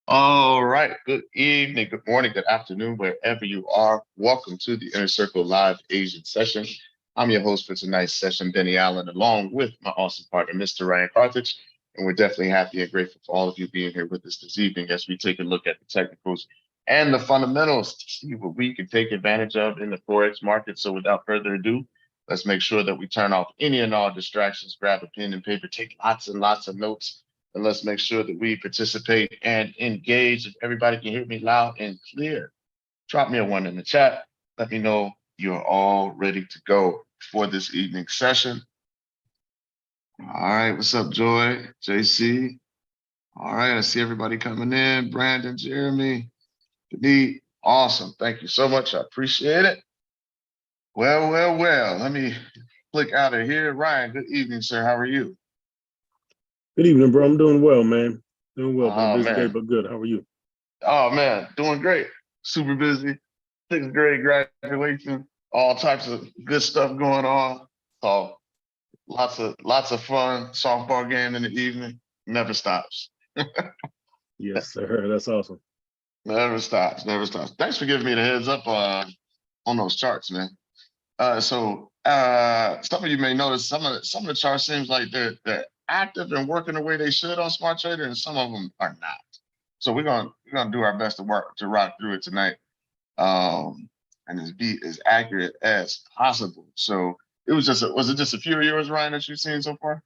All right. Good evening, good morning, good afternoon, wherever you are. Welcome to the Inner Circle Live Asian session. I'm your host for tonight's session, Benny Allen, along with my awesome partner, Mr. Ryan Carthage. And we're definitely happy and grateful for all of you being here with us this evening as we take a look at the technicals and the fundamentals to see what we can take advantage of in the Forex market. So without further ado, let's make sure that we turn off any and all distractions, grab a pen and paper, take lots and lots of notes, and let's make sure that we participate and engage. If everybody can hear me loud and clear, drop me a one in the chat. Let me know you're all ready to go for this evening session. All right, what's up, Joy, JC? All right, I see everybody coming in. Brandon, Jeremy, Denise, awesome. Thank you so much. I appreciate it. Well. Let me click out of here. Ryan, good evening, sir. How are you? Good evening, bro. I'm doing well, man. Doing well. Been a Oh, busy day, man. but good. How are you? Oh, man. Doing great. Super busy. Sixth grade graduation. All types of good stuff going on. So lots of fun. Softball game in the evening. Never stops. Yes, sir. That's awesome. Never stops. Never stops. Thanks for giving me the heads up on those charts, man. Some of you may notice some of the charts seems like they're active and working the way they should on SmartTrader, and some of them are not. So we're gonna do our best to rock through it tonight, and be as accurate as possible. So was it just a few of yours, Ryan, that you've seen so far?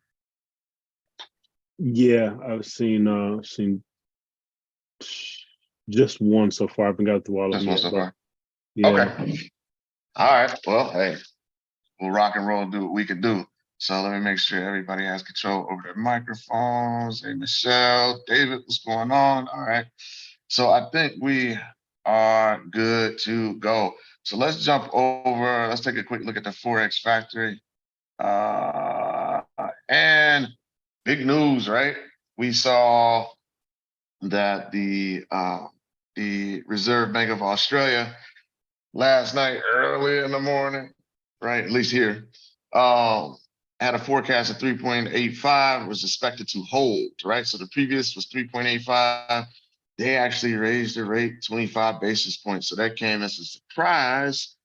Yeah, I've seen just one so far. I haven't got through all of Just them one yet, so but far. yeah. Okay. All right. Well, hey, we'll rock and roll and do what we can do. So let me make sure everybody has control over their microphones. Hey, Michelle, David, what's going on? All right. So I think we are good to go. So let's jump over. Let's take a quick look at the Forex Factory. And big news, right? We saw that the Reserve Bank of Australia last night, early in the morning, right? At least here, had a forecast of 3.85, was expected to hold, right? So the previous was 3.85. They actually raised the rate 25 basis points. So that came as a surprise,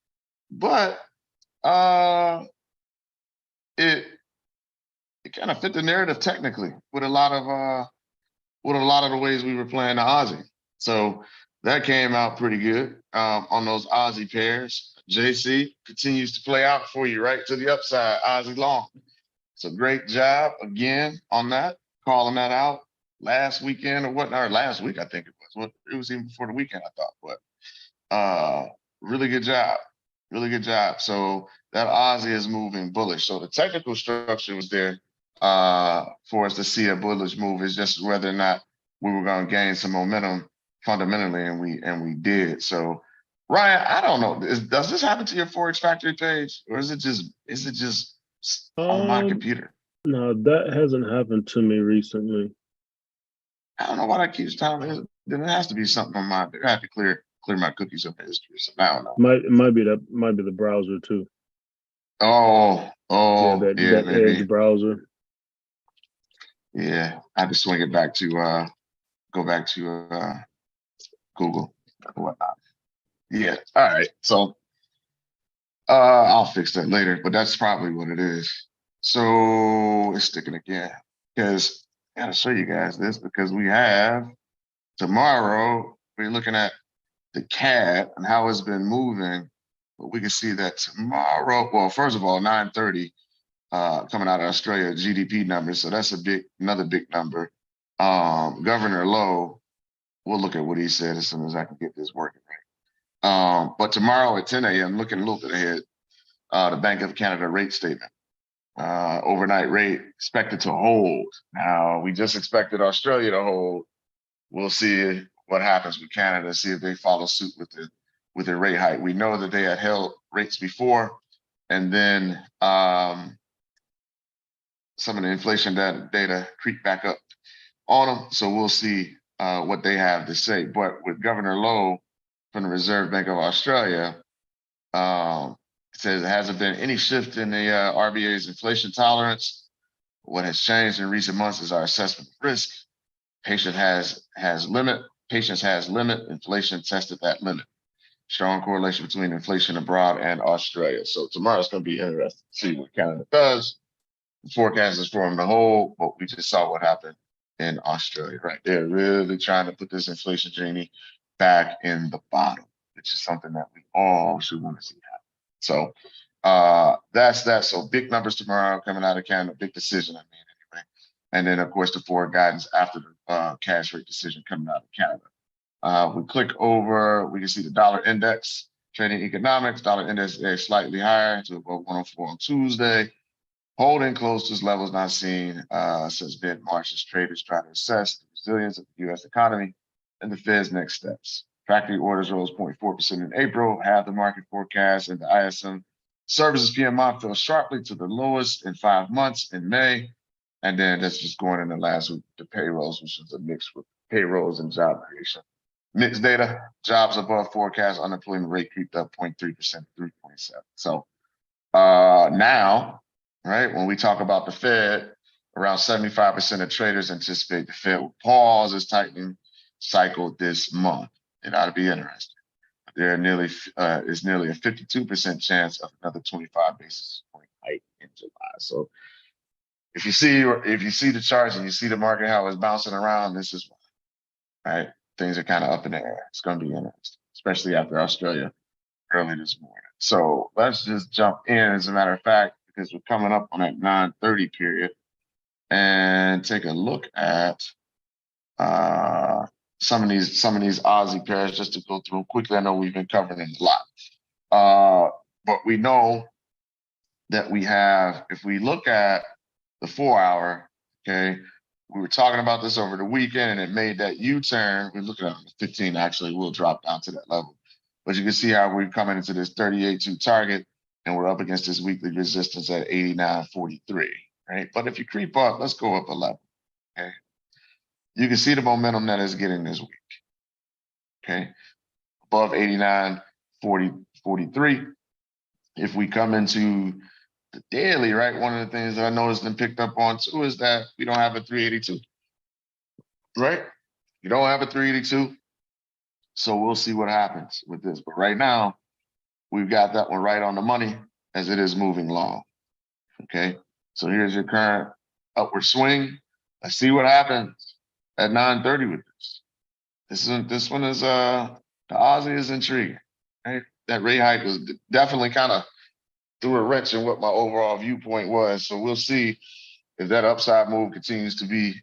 but it kind of fit the narrative technically with a lot of the ways we were playing the Aussie. So that came out pretty good on those Aussie pairs. JC continues to play out for you, right to the upside, Aussie long. So great job again on that, calling that out last weekend or whatnot, or last week, I think it was. It was even before the weekend, I thought, but really good job. Really good job. So that Aussie is moving bullish. So the technical structure was there for us to see a bullish move. It's just whether or not we were going to gain some momentum fundamentally, and we did. So Ryan, I don't know. Does this happen to your Forex Factory page, or is it just on my computer? No, that hasn't happened to me recently. I don't know why that keeps telling me. Then it has to be something on my. I have to clear my cookies of history. So I don't know. It might be the browser too. Oh, Yeah, yeah, that maybe. Edge browser. Yeah, I had to swing it back to go back to Google or whatnot. Yeah, all right. So I'll fix that later, but that's probably what it is. So it's sticking again because I gotta show you guys this because we have tomorrow, we're looking at the CAD and how it's been moving. But we can see that tomorrow, well, first of all, 9:30 coming out of Australia, GDP numbers. So that's another big number. Governor Lowe, we'll look at what he said as soon as I can get this working right. But tomorrow at 10 a.m., looking a little bit ahead, the Bank of Canada rate statement. Overnight rate expected to hold. Now, we just expected Australia to hold. We'll see what happens with Canada, see if they follow suit with the rate hike. We know that they had held rates before, and then some of the inflation data creep back up on them. So we'll see what they have to say. But with Governor Lowe from the Reserve Bank of Australia, it says there hasn't been any shift in the RBA's inflation tolerance. What has changed in recent months is our assessment of risk. Patient has limit patience has limit. Inflation tested that limit. Strong correlation between inflation abroad and Australia. So tomorrow's going to be interesting to see what Canada does. The forecast is for them to hold, but we just saw what happened in Australia, right? They're really trying to put this inflation genie back in the bottom, which is something that we all should want to see happen. So that's that. So big numbers tomorrow coming out of Canada, big decision, I mean, anyway. And then, of course, the forward guidance after the cash rate decision coming out of Canada. We click over, we can see the dollar index, trading economics, dollar index is slightly higher to about 104 on Tuesday. Holding close to levels not seen since mid-March as traders try to assess the resilience of the U.S. economy and the Fed's next steps. Factory orders rose 0.4% in April, half the market forecast, and the ISM services PMI fell sharply to the lowest in 5 months in May. And then that's just going in the last week, the payrolls, which is a mix with payrolls and job creation. Mixed data, jobs above forecast, unemployment rate creeped up 0.3% to 3.7. So now, right, when we talk about the Fed, around 75% of traders anticipate the Fed will pause its tightening cycle this month. It ought to be interesting. There is nearly a 52% chance of another 25 basis point hike in July. So if you see the charts and you see the market how it's bouncing around, this is why, right? Things are kind of up in the air. It's going to be interesting, especially after Australia early this morning. So let's just jump in, as a matter of fact, because we're coming up on that 9:30 period, and take a look at some of these Aussie pairs just to go through quickly. I know we've been covering them a lot, but we know that we have, if we look at the 4 hour, okay, we were talking about this over the weekend and it made that U-turn. We're looking at 15 actually will drop down to that level. But you can see how we're coming into this 38.2 target and we're up against this weekly resistance at 89.43, right? But if you creep up, let's go up a level, okay? You can see the momentum that is getting this week, okay? Above 89.43. If we come into the daily, right, one of the things that I noticed and picked up on too is that we don't have a 382, right? You don't have a 382. So we'll see what happens with this. But right now, we've got that one right on the money as it is moving long, okay? So here's your current upward swing. Let's see what happens at 9:30 with this. This one is, the Aussie is intriguing, right? That rate hike was definitely kind of threw a wrench in what my overall viewpoint was. So we'll see if that upside move continues to be,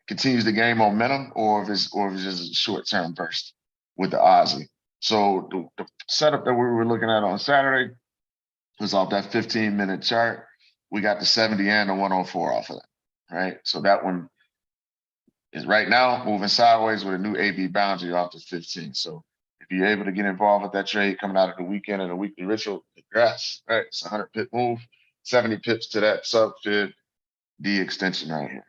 continues to gain momentum, or if it's just a short-term burst with the Aussie. So the setup that we were looking at on Saturday was off that 15-minute chart. We got the 70 and the 104 off of that, right? So that one is right now moving sideways with a new AB boundary off the 15. So if you're able to get involved with that trade coming out of the weekend and the weekly ritual, congrats, right? It's a 100-pip move, 70 pips to that sub-fib D extension right here.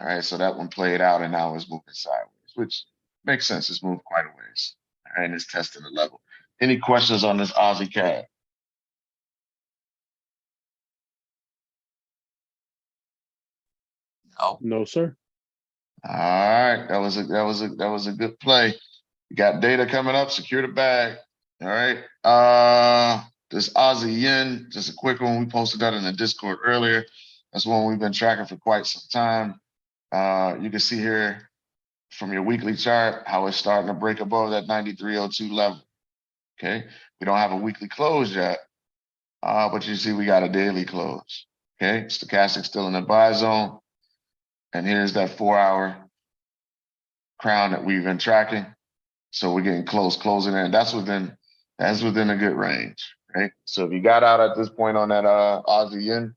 All right, so that one played out and now it's moving sideways, which makes sense. It's moved quite a ways. All right, and it's testing the level. Any questions on this Aussie CAD? No, sir. All right, that was a good play. We got data coming up. Secure the bag. All right. This Aussie yen, just a quick one. We posted that in the Discord earlier. That's one we've been tracking for quite some time. You can see here from your weekly chart how it's starting to break above that 93.02 level. Okay, we don't have a weekly close yet, but you see we got a daily close. Okay, stochastic still in the buy zone, and here's that 4 hour crown that we've been tracking. So we're getting close, closing in. That's within a good range, right? So if you got out at this point on that Aussie yen,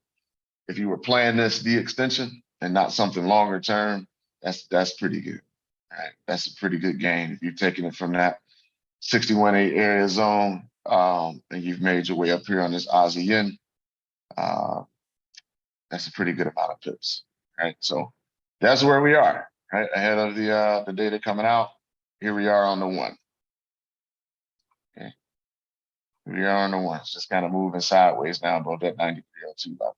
if you were playing this D extension and not something longer term, that's pretty good. All right, that's a pretty good gain if you're taking it from that 61.8 area zone, and you've made your way up here on this Aussie yen. That's a pretty good amount of pips, right? So that's where we are, right? Ahead of the data coming out. Here we are on the one. Okay, here we are on the one. It's just kind of moving sideways now above that 93.02 level.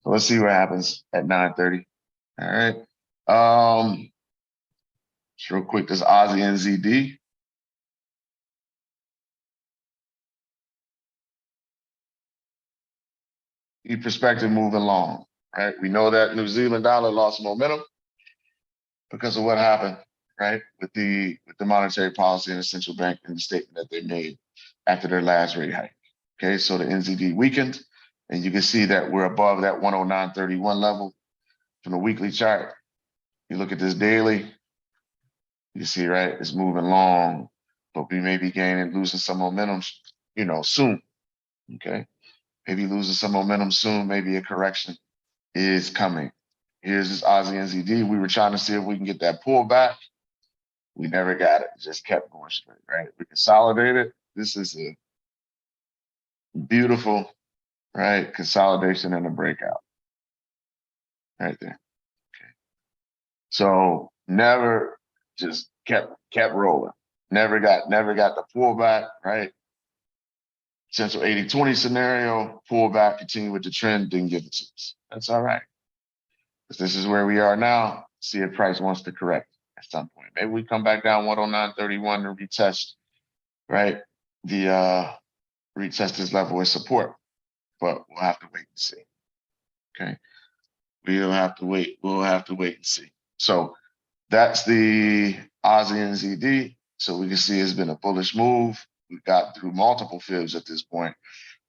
So let's see what happens at 9:30. All right. Just real quick, this Aussie NZD. Perspective moving along, right? We know that New Zealand dollar lost momentum because of what happened, right? With the monetary policy and the central bank and the statement that they made after their last rate hike. Okay, so the NZD weakened, and you can see that we're above that 109.31 level from the weekly chart. You look at this daily, you see, right, it's moving long, but we may be losing some momentum, soon. Okay, maybe losing some momentum soon, maybe a correction is coming. Here's this Aussie NZD. We were trying to see if we can get that pullback. We never got it. It just kept going straight, right? We consolidated. This is a beautiful, right, consolidation and a breakout right there. Okay. So never just kept rolling. Never got the pullback, right? Central 80-20 scenario, pullback, continue with the trend, didn't give it to us. That's all right. This is where we are now. See if price wants to correct at some point. Maybe we come back down 109.31 to retest, right? Retest this level of support, but we'll have to wait and see. Okay, we'll have to wait. We'll have to wait and see. So that's the Aussie NZD. So we can see it's been a bullish move. We've got through multiple fibs at this point.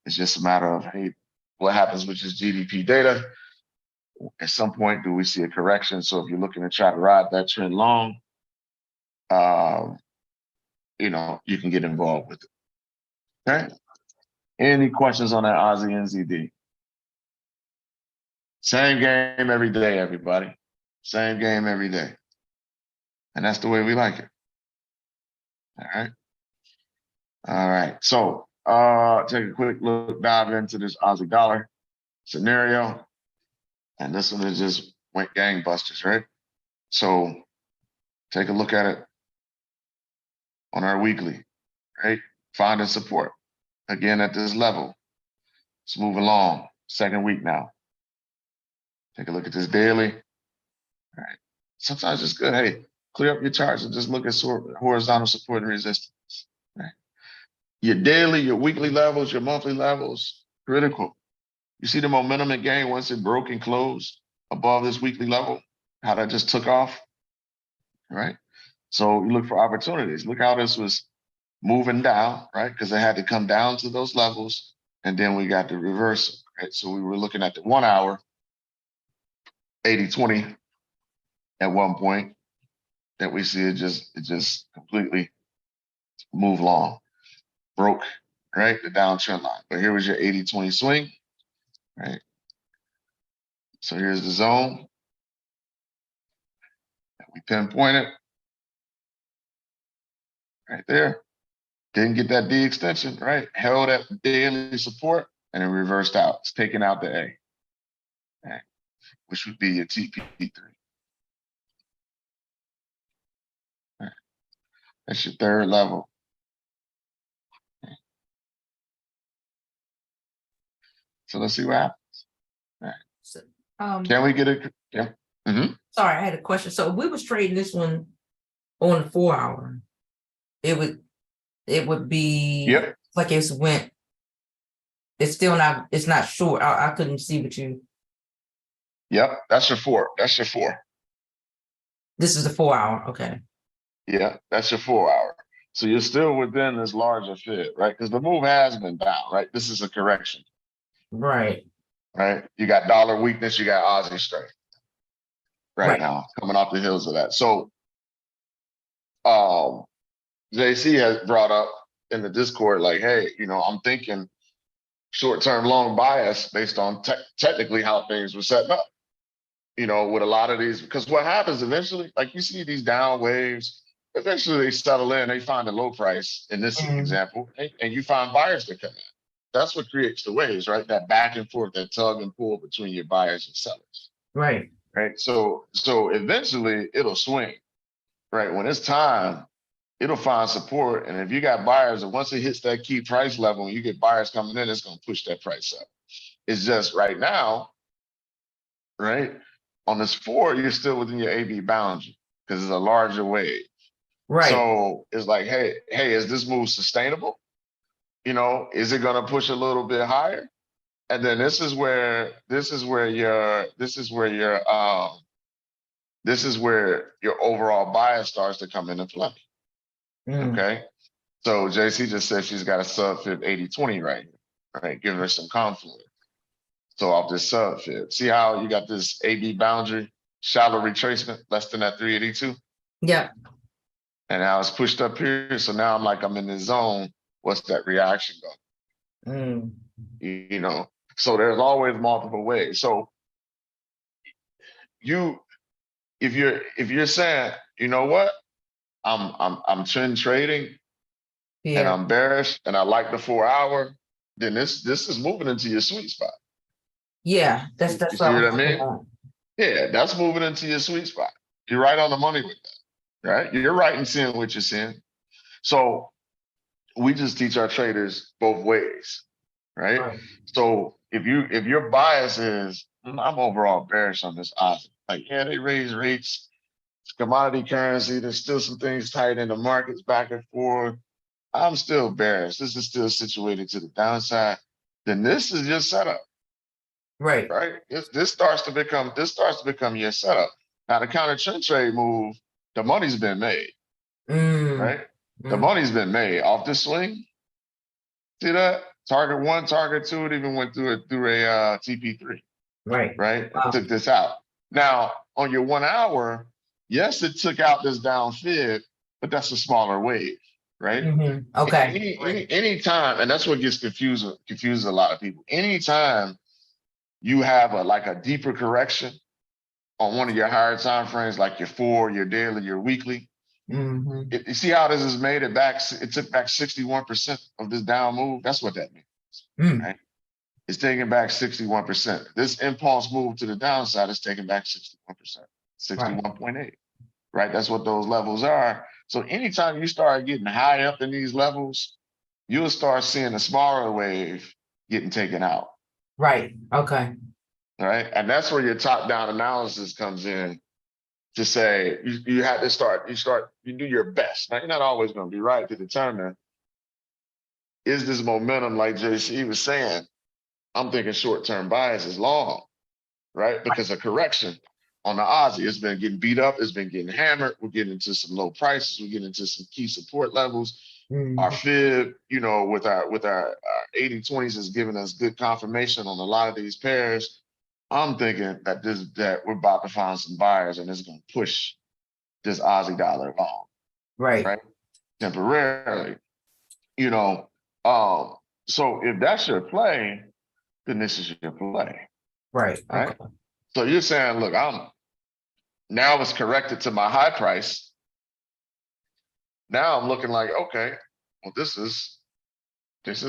It's just a matter of, hey, what happens with this GDP data? At some point, do we see a correction? So if you're looking to try to ride that trend long, you can get involved with it. Okay. Any questions on that Aussie NZD? Same game every day, everybody. Same game every day. And that's the way we like it. All right. All right. So take a quick look, dive into this Aussie dollar scenario. And this one is just went gangbusters, right? So take a look at it on our weekly, right? Finding support again at this level. Let's move along. Second week now. Take a look at this daily. All right. Sometimes it's good. Hey, clear up your charts and just look at horizontal support and resistance. Right? Your daily, your weekly levels, your monthly levels, critical. You see the momentum it gained once it broke and closed above this weekly level, how that just took off, right? So you look for opportunities. Look how this was moving down, right? Because it had to come down to those levels, and then we got the reversal, right? So we were looking at the 1 hour, 80-20 at one point, that we see it just completely move long, broke, right? The downtrend line. But here was your 80-20 swing, right? So here's the zone. We pinpointed right there. Didn't get that D extension, right? Held at daily support and it reversed out. It's taking out the A, right? Which would be your TP3. Right. That's your third level. Okay. So let's see what happens. Right. So, can we get it? Yeah. Sorry, I had a question. So if we was trading this one on the 4 hour, it would be like it's not short. I couldn't see what you. Yep, that's your 4. That's your 4. This is the 4 hour. Okay. Yeah, that's your 4 hour. So you're still within this larger fib, right? Because the move has been down, right? This is a correction. Right. Right. You got dollar weakness, you got Aussie strength right now coming off the heels of that. So JC has brought up in the Discord, like, hey, I'm thinking short-term long bias based on technically how things were setting up, with a lot of these, because what happens eventually, like you see these down waves, eventually they settle in, they find a low price in this example, and you find buyers that come in. That's what creates the waves, right? That back and forth, that tug and pull between your buyers and sellers. Right. Right. So eventually it'll swing, right? When it's time, it'll find support. And if you got buyers, and once it hits that key price level and you get buyers coming in, it's going to push that price up. It's just right now, right? On this 4, you're still within your AB boundary because it's a larger wave. Right. So it's like, hey, is this move sustainable? You know, is it gonna push a little bit higher? And then this is where your overall bias starts to come into play. Mm. Okay. So JC just said she's got a sub-fib 80-20 right here, right? Giving her some confluence. So off this sub-fib, see how you got this AB boundary, shallow retracement, less than that 382? Yeah. And now it's pushed up here. So now I'm in the zone. What's that reaction going? Mm. You know, so there's always multiple ways. So if you're saying, you know what, I'm trend trading and Yeah. I'm bearish and I like the 4 hour, then this is moving into your sweet spot. Yeah. That's You what see what I I'm mean? on. Yeah, that's moving into your sweet spot. You're right on the money with that, right? You're right in seeing what you're seeing. So we just teach our traders both ways, right? Right. So if your bias is I'm overall bearish on this Aussie, like yeah, they raise rates, it's commodity currency, there's still some things tight in the markets back and forth. I'm still bearish. This is still situated to the downside. Then this is your setup, Right. right? This starts to become your setup. Now the counter trend trade move, the money's been made, Mm. right? The Mm. money's been made off this swing. See that? Target 1, target 2, it even went through a TP3, Right. right? Wow. Took this out. Now, on your 1 hour, yes, it took out this down fib, but that's a smaller wave, right? Mhm. Okay. Any time, and that's what gets confuses a lot of people. Anytime you have a deeper correction on one of your higher time frames, like your 4, your daily, your weekly, Mhm. you see how this has made it back? It took back 61% of this down move. That's what that means, Mm. right? It's taking back 61%. This impulse move to the downside is taking back 61%, 61.8, right? That's what those levels are. So anytime you start getting high up in these levels, you'll start seeing a smaller wave getting taken out, Right. Okay. right? And that's where your top-down analysis comes in to say you have to you do your best. Now, you're not always going to be right to determine, is this momentum, like JC was saying, I'm thinking short-term bias is long, right? Because a correction on the Aussie, it's been getting beat up, it's been getting hammered. We're getting into some low prices, we're getting into some key support levels. Our fib, with our 80-20s is giving us good confirmation on a lot of these pairs. I'm thinking that we're about to find some buyers and it's going to push this Aussie dollar along, right? Temporarily, so if that's your play, then this is your play, Right. right? Okay. So you're saying, look, now it's corrected to my high price. Now I'm looking like, okay, well, this is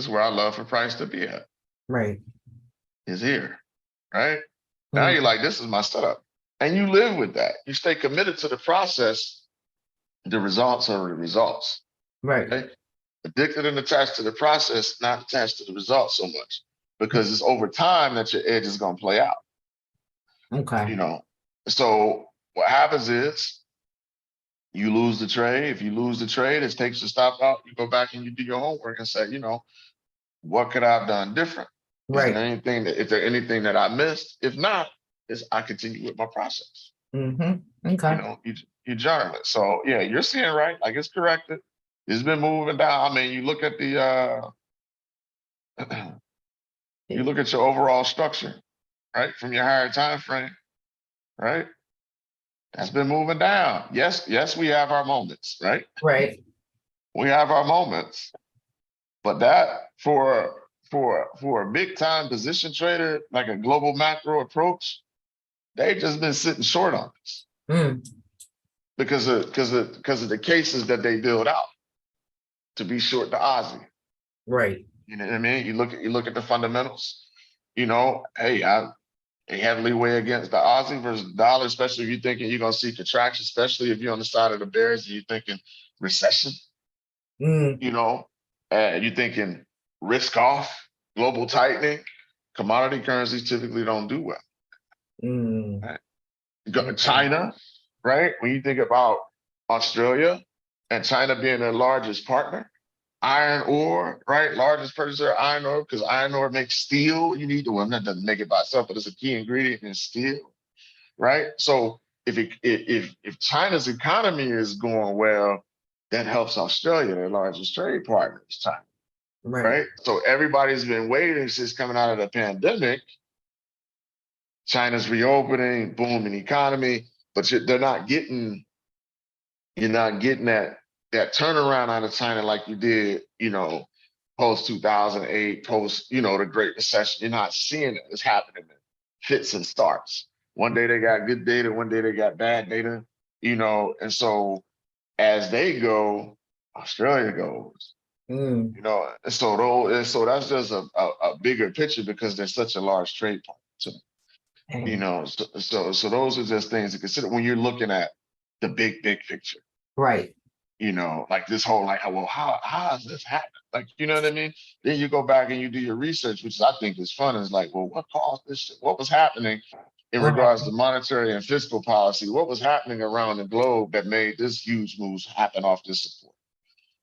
where I love for price to be at. Right. Is here, right? Now you're like, this is my setup. And you live with that. You stay committed to the process. The results are the results. Right. Okay? Addicted and attached to the process, not attached to the results so much. Because it's over time that your edge is going to play out. Okay. So what happens is you lose the trade. If you lose the trade, it takes the stop out. You go back and you do your homework and say, what could I have done different? Is there anything that I missed? If not, I continue with my process. Okay. You journal it. So yeah, you're seeing right, like it's corrected. It's been moving down. I mean, you look at the you look at your overall structure, right? From your higher time frame, right? That's been moving down. Yes, we have our moments, right? Right. We have our moments. But that for a big time position trader, like a global macro approach, they've just been sitting short on this because of the cases that they build out to be short the Aussie. Right. You know what I mean? You look at the fundamentals. Hey, they heavily weigh against the Aussie versus the dollar, especially if you're thinking you're gonna see contraction, especially if you're on the side of the bears and you're thinking recession. You're thinking risk off, global tightening. Commodity currencies typically don't do well. Right? China, right? When you think about Australia and China being their largest partner, iron ore, right? Largest purchaser of iron ore, because iron ore makes steel. You need the one that doesn't make it by itself, but it's a key ingredient in steel, right? So if China's economy is going well, that helps Australia, their largest trade partner is China, right? So everybody's been waiting since coming out of the pandemic. China's reopening, booming economy, but they're not getting, you're not getting that turnaround out of China like you did, post 2008, post, the Great Recession. You're not seeing it. It's happening in fits and starts. One day they got good data, one day they got bad data, and so as they go, Australia goes. And so that's just a bigger picture because they're such a large trade partner. So those are just things to consider when you're looking at the big picture. Right. Like this whole how is this happening? Like, you know what I mean? Then you go back and you do your research, which I think is fun. Is like, well, what caused this shit? What was happening in regards to monetary and fiscal policy? What was happening around the globe that made this huge moves happen off this support?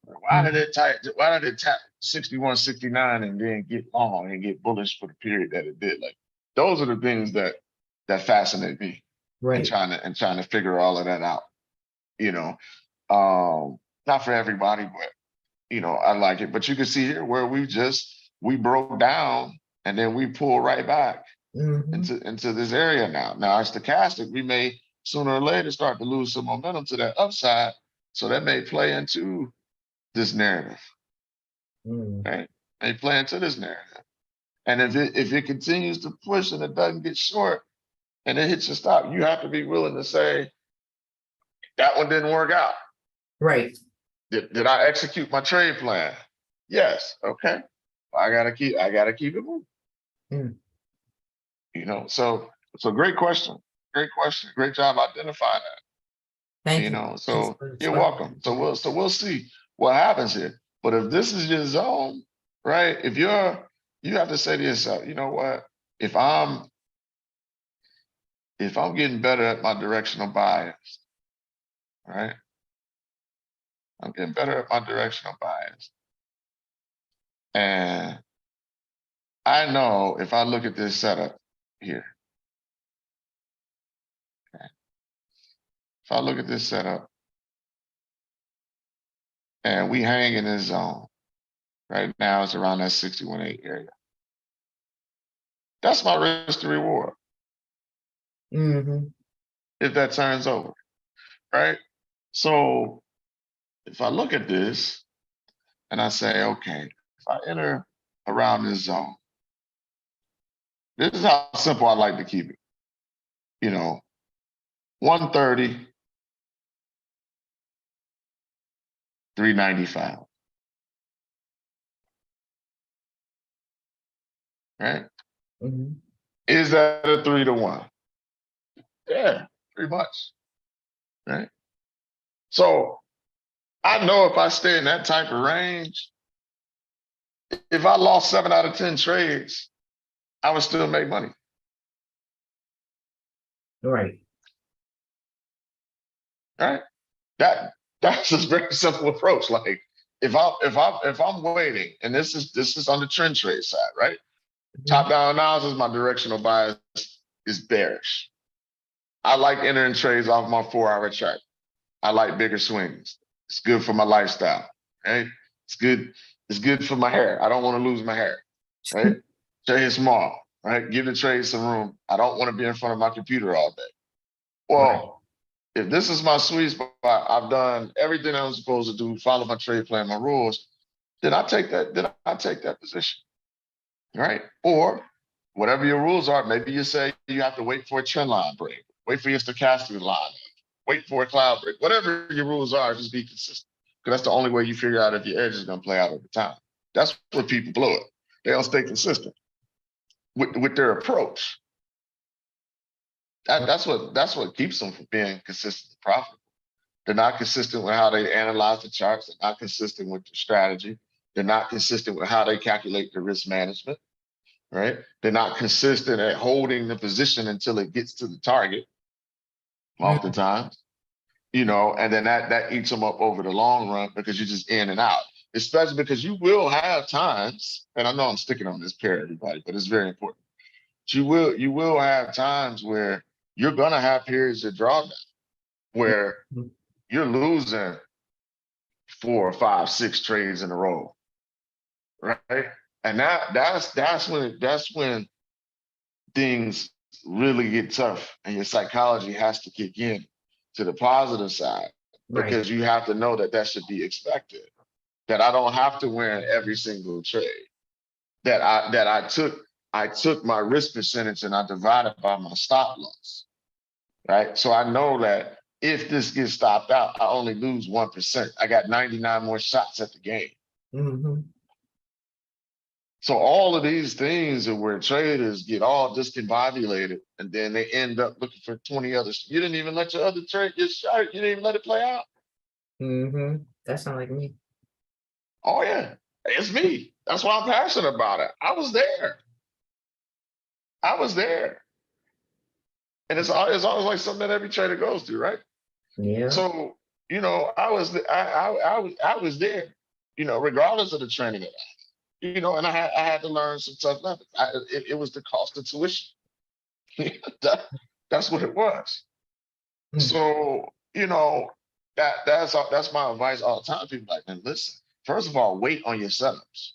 Why did it tap 61, 69 and then get long and get bullish for the period that it did? Like, those are the things that fascinate me. Right. And trying to figure all of that out. Not for everybody, but I like it. But you can see here where we broke down and then we pull right back into this area now. Now our stochastic, we may sooner or later start to lose some momentum to that upside. So that may play into this narrative. Right? May play into this narrative. And if it continues to push and it doesn't get short and it hits your stop, you have to be willing to say, that one didn't work out. Right. Did I execute my trade plan? Yes. Okay. I gotta keep it moving. So great question. Great question. Great job identifying that. Thank you. So you're welcome. So we'll see what happens here. But if this is your zone, right? If you have to say to yourself, you know what? If I'm getting better at my directional bias, right? I'm getting better at my directional bias. And I know if I look at this setup here, okay, if I look at this setup and we hang in this zone, right now it's around that 61.8 area. That's my risk to reward. If that turns over, right? So if I look at this and I say, okay, if I enter around this zone, this is how simple I like to keep it. 130, 395. Right? Is that a 3-to-1? Yeah, pretty much. Right? So I know if I stay in that type of range, if I lost 7 out of 10 trades, I would still make money. Right. Right? That's just very simple approach. Like if I'm waiting, and this is on the trend trade side, right? Top down analysis, my directional bias is bearish. I like entering trades off my 4-hour chart. I like bigger swings. It's good for my lifestyle, right? It's good for my hair. I don't want to lose my hair, right? Trade small, right? Give the trade some room. I don't want to be in front of my computer all day. Well, if this is my sweet spot, I've done everything I'm supposed to do, follow my trade plan, my rules, then I take that position, right? Or whatever your rules are, maybe you say you have to wait for a trend line break, wait for your stochastic line, wait for a cloud break. Whatever your rules are, just be consistent. Because that's the only way you figure out if your edge is going to play out over time. That's where people blow it. They don't stay consistent with their approach. That's what keeps them from being consistent and profitable. They're not consistent with how they analyze the charts. They're not consistent with the strategy. They're not consistent with how they calculate the risk management, right? They're not consistent at holding the position until it gets to the target, oftentimes, you know, and then that eats them up over the long run because you're just in and out. Especially because you will have times, and I know I'm sticking on this pair, everybody, but it's very important. You will have times where you're gonna have periods of drawdown where you're losing 4, 5, 6 trades in a row, right? And that's when things really get tough and your psychology has to kick in to the positive side because you have to know that should be expected. That I don't have to win every single trade. That I took my risk percentage and I divided by my stop loss, right? So I know that if this gets stopped out, I only lose 1%. I got 99 more shots at the game. So all of these things are where traders get all discombobulated and then they end up looking for 20 others. You didn't even let your other trade get shot. You didn't even let it play out. That sounds like me. Oh yeah, it's me. That's why I'm passionate about it. I was there. And it's always like something that every trader goes through, right? Yeah. So, you know, I was there, you know, regardless of the training that I had, you know, and I had to learn some tough lessons. It was the cost of tuition. That's what it was. So, you know, that's my advice all the time. People like, man, listen, first of all, wait on your setups.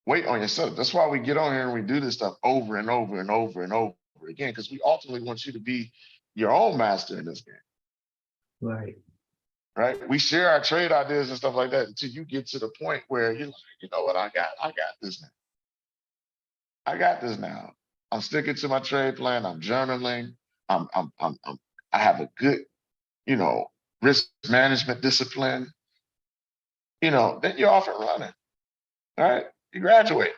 Wait on your setup. That's why we get on here and we do this stuff over and over and over and over again, because we ultimately want you to be your own master in this game. Right. We share our trade ideas and stuff like that until you get to the point where you're like, you know what, I got this now. I got this now. I'm sticking to my trade plan. I'm journaling. I have a good, you know, risk management discipline. You know, then you're off and running. All right. You graduate.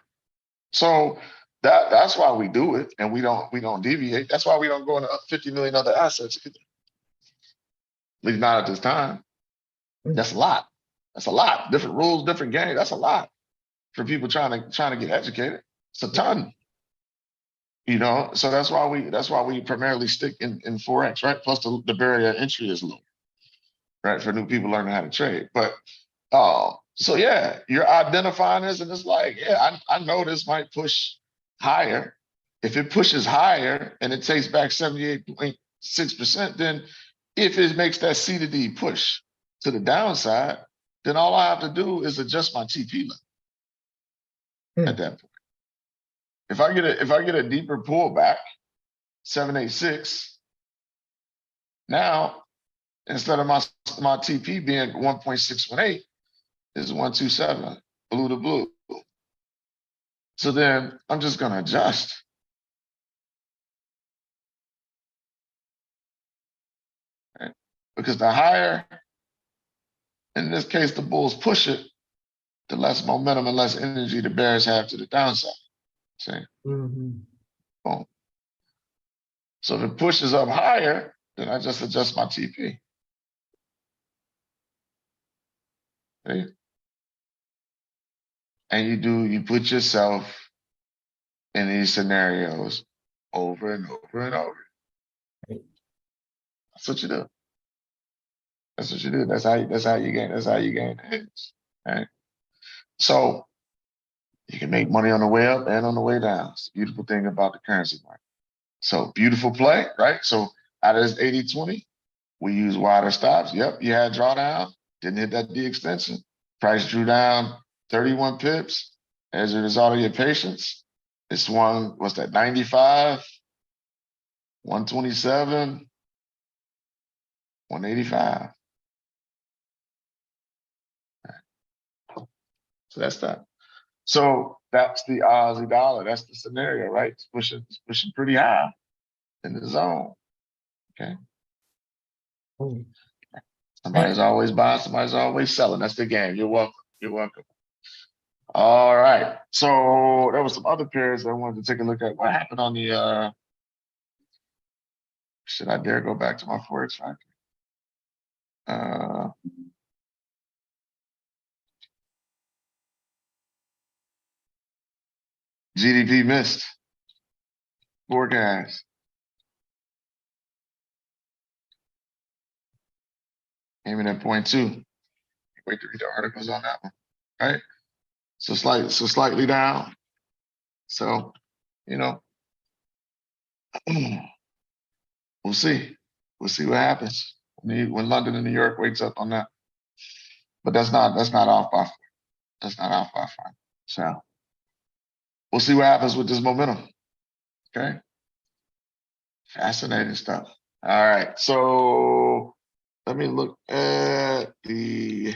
So that's why we do it, and we don't deviate. That's why we don't go into 50 million other assets either. At least not at this time. That's a lot. That's a lot. Different rules, different games. That's a lot for people trying to get educated. It's a ton. You know, so that's why we primarily stick in Forex, right? Plus the barrier of entry is low, right? For new people learning how to trade. But so yeah, you're identifying this, and it's like, yeah, I know this might push higher. If it pushes higher and it takes back 78.6%, then if it makes that C to D push to the downside, then all I have to do is adjust my TP level at that point. If I get a deeper pullback, 786, now instead of my TP being 1.618, is 127, blue to blue. So then I'm just gonna adjust. Right? Because the higher, in this case, the bulls push it, the less momentum and less energy the bears have to the downside. See? Boom. So if it pushes up higher, then I just adjust my TP. See? And you put yourself in these scenarios over and over and over. That's what you do. That's what you do. That's how you gain the edge. Right? So you can make money on the way up and on the way down. It's the beautiful thing about the currency market. So beautiful play, right? So out of this 80-20, we use wider stops. Yep, you had drawdown, didn't hit that D extension. Price drew down 31 pips. As a result of your patience, it swung, what's that, 95, 127, 185. So that's that. So that's the Aussie dollar. That's the scenario, right? It's pushing pretty high in the zone. Okay. Somebody's always buying, somebody's always selling. That's the game. You're welcome. You're welcome. All right. So there was some other pairs I wanted to take a look at. What happened on the should I dare go back to my Forex factory? GDP missed forecast. Came in at 0.2. Wait to read the articles on that one, right? So slightly down. So, you know, we'll see. We'll see what happens when London and New York wakes up on that. But that's not off by far. So we'll see what happens with this momentum. Okay. Fascinating stuff. All right. So let me look at the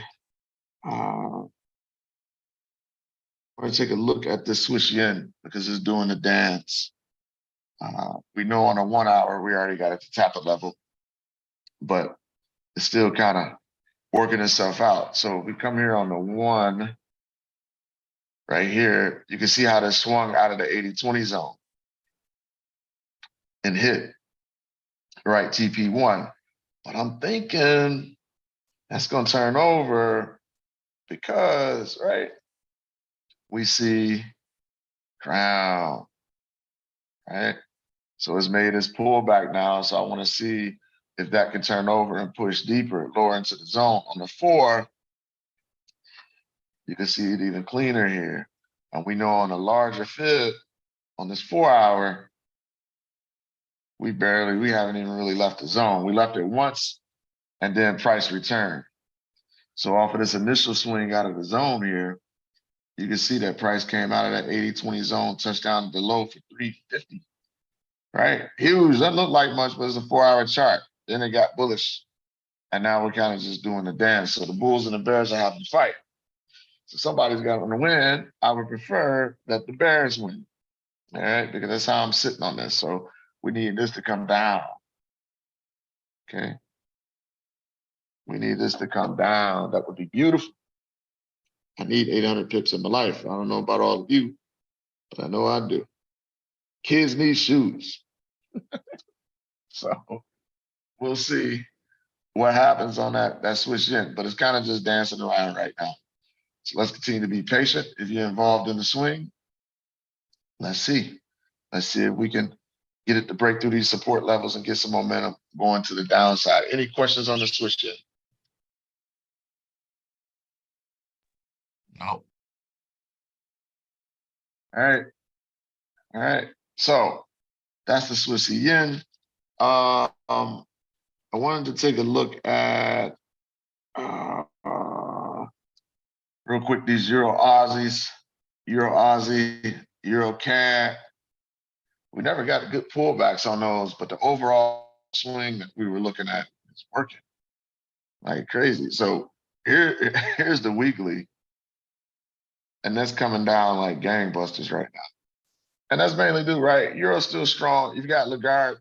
I'm going to take a look at the Swiss yen because it's doing the dance. We know on a 1 hour, we already got it to tap a level, but it's still kind of working itself out. So we come here on the 1 right here, you can see how this swung out of the 80-20 zone and hit, right, TP1. But I'm thinking that's going to turn over because, right, we see crown, right? So it's made its pullback now. So I want to see if that can turn over and push deeper, lower into the zone. On the 4, you can see it even cleaner here. And we know on a larger fib, on this 4 hour, we haven't even really left the zone. We left it once and then price return. So off of this initial swing out of the zone here, you can see that price came out of that 80-20 zone, touched down to the low for 350, right? Huge, doesn't look like much, but it's a 4 hour chart. Then it got bullish. And now we're kind of just doing the dance. So the bulls and the bears are having to fight. So somebody's got to win. I would prefer that the bears win, all right? Because that's how I'm sitting on this. So we need this to come down, okay? We need this to come down. That would be beautiful. I need 800 pips in my life. I don't know about all of you, but I know I do. Kids need shoes. So we'll see what happens on that Swiss yen, but it's kind of just dancing around right now. So let's continue to be patient. If you're involved in the swing, let's see. Let's see if we can get it to break through these support levels and get some momentum going to the downside. Any questions on the Swiss yen? No. All right. So that's the Swiss yen. I wanted to take a look at real quick these Euro Aussies, Euro Aussie, Euro CAD. We never got good pullbacks on those, but the overall swing that we were looking at is working like crazy. So here's the weekly, and that's coming down like gangbusters right now. And that's mainly due, right? Euro's still strong. You've got Lagarde.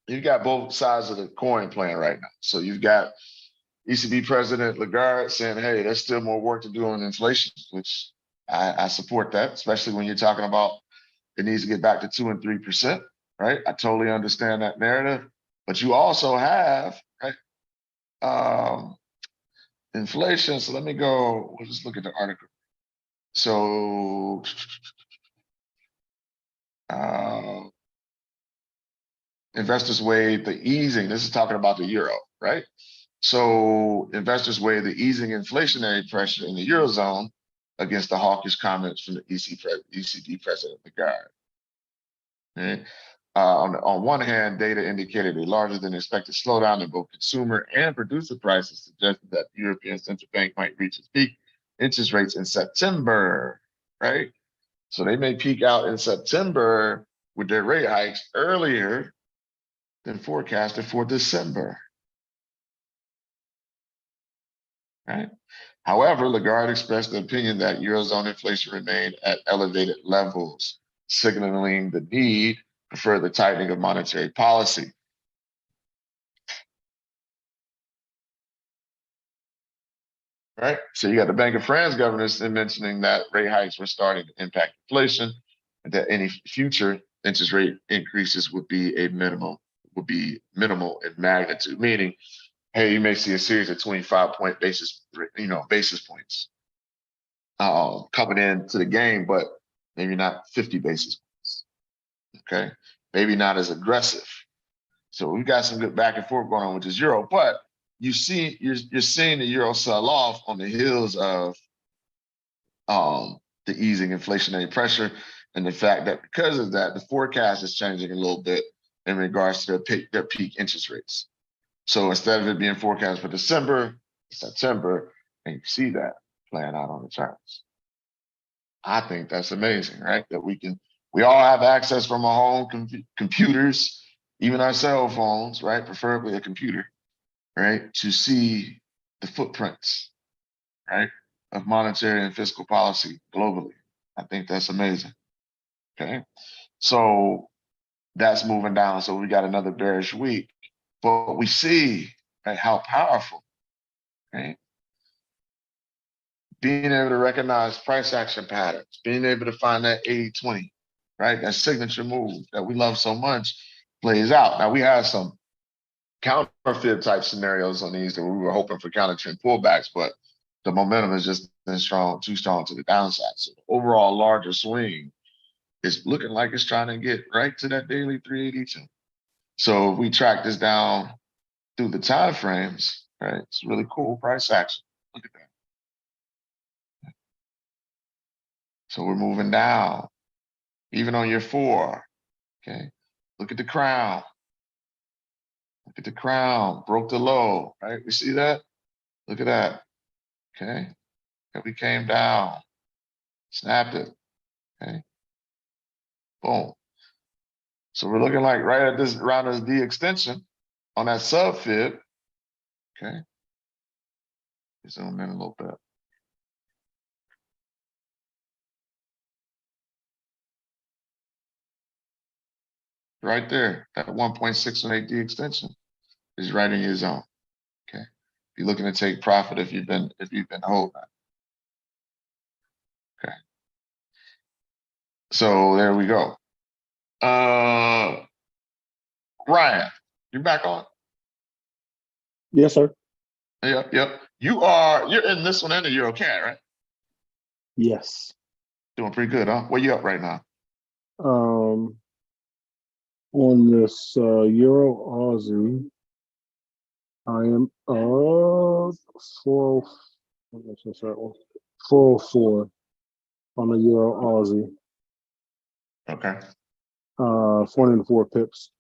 You've got both sides of the coin playing right now. So you've got ECB President Lagarde saying, hey, there's still more work to do on inflation, which I support that, especially when you're talking about it needs to get back to 2 and 3%, right? I totally understand that narrative. But you also have, right, inflation. So let me go, we'll just look at the article. So investors weigh the easing. This is talking about the euro, right? So investors weigh the easing inflationary pressure in the Eurozone against the hawkish comments from the ECB President Lagarde. Okay? On one hand, data indicated a larger than expected slowdown in both consumer and producer prices, suggested that the European Central Bank might reach its peak interest rates in September, right? So they may peak out in September with their rate hikes earlier than forecasted for December, right? However, Lagarde expressed the opinion that Eurozone inflation remained at elevated levels, signaling the need for further tightening of monetary policy. Right? So you got the Bank of France governors mentioning that rate hikes were starting to impact inflation, and that any future interest rate increases would be minimal in magnitude, meaning, hey, you may see a series of 25-point basis points coming into the game, but maybe not 50 basis points. Okay, maybe not as aggressive. So we've got some good back and forth going on with this euro, but you're seeing the euro sell off on the heels of the easing inflationary pressure, and the fact that because of that, the forecast is changing a little bit in regards to their peak interest rates. So instead of it being forecast for December, September, and you see that playing out on the charts. I think that's amazing, right? That we all have access from our home computers, even our cell phones, right? Preferably a computer, right? To see the footprints, right? Of monetary and fiscal policy globally. I think that's amazing. Okay. So that's moving down. So we got another bearish week, but we see, right, how powerful, right? Being able to recognize price action patterns, being able to find that 80-20, right? That signature move that we love so much plays out. Now we have some counterfeit type scenarios on these that we were hoping for counter trend pullbacks, but the momentum has just been too strong to the downside. So the overall larger swing is looking like it's trying to get right to that daily 382. So if we track this down through the time frames, right, it's really cool price action. Look at that. So we're moving down, even on your 4. Okay, look at the crown. Look at the crown, broke the low, right? We see that? Look at that. Okay, and we came down, snapped it. Okay, boom. So we're looking like right at this around this D extension on that sub fib. Okay, zoom in a little bit. Right there, that 1.618 D extension is right in your zone. Okay, if you're looking to take profit, if you've been holding. Okay, so there we go. Ryan, you back on? Yes, sir. Yep. You're in this one and the Euro CAD, right? Yes. Doing pretty good, huh? Where you up right now? On this Euro Aussie, I am 404 on the Euro Aussie. Okay. 404 pips.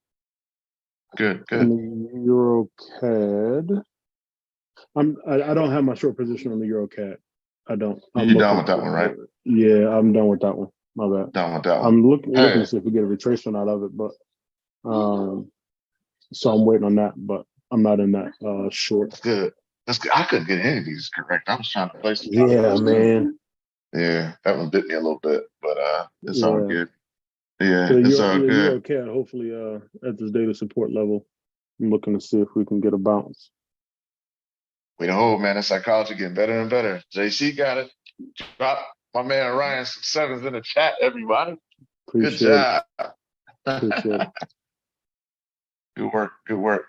Good. On the Euro CAD, I don't have my short position on the Euro CAD. I don't. You're done with that one, right? Yeah, I'm done with that one. My bad. Done with that one. I'm looking to see if we get a retracement out of it, but so I'm waiting on that, but I'm not in that short. That's good. I couldn't get any of these correct. I was trying to place. Yeah, man. Yeah, that one bit me a little bit, but it's all good. Yeah, so it's all good. Euro CAD, hopefully at this daily support level, I'm looking to see if we can get a bounce. We don't hold, man. The psychology getting better and better. JC got it. Drop my man Ryan some 7s in the chat, everybody. Good job. Appreciate it. Good work.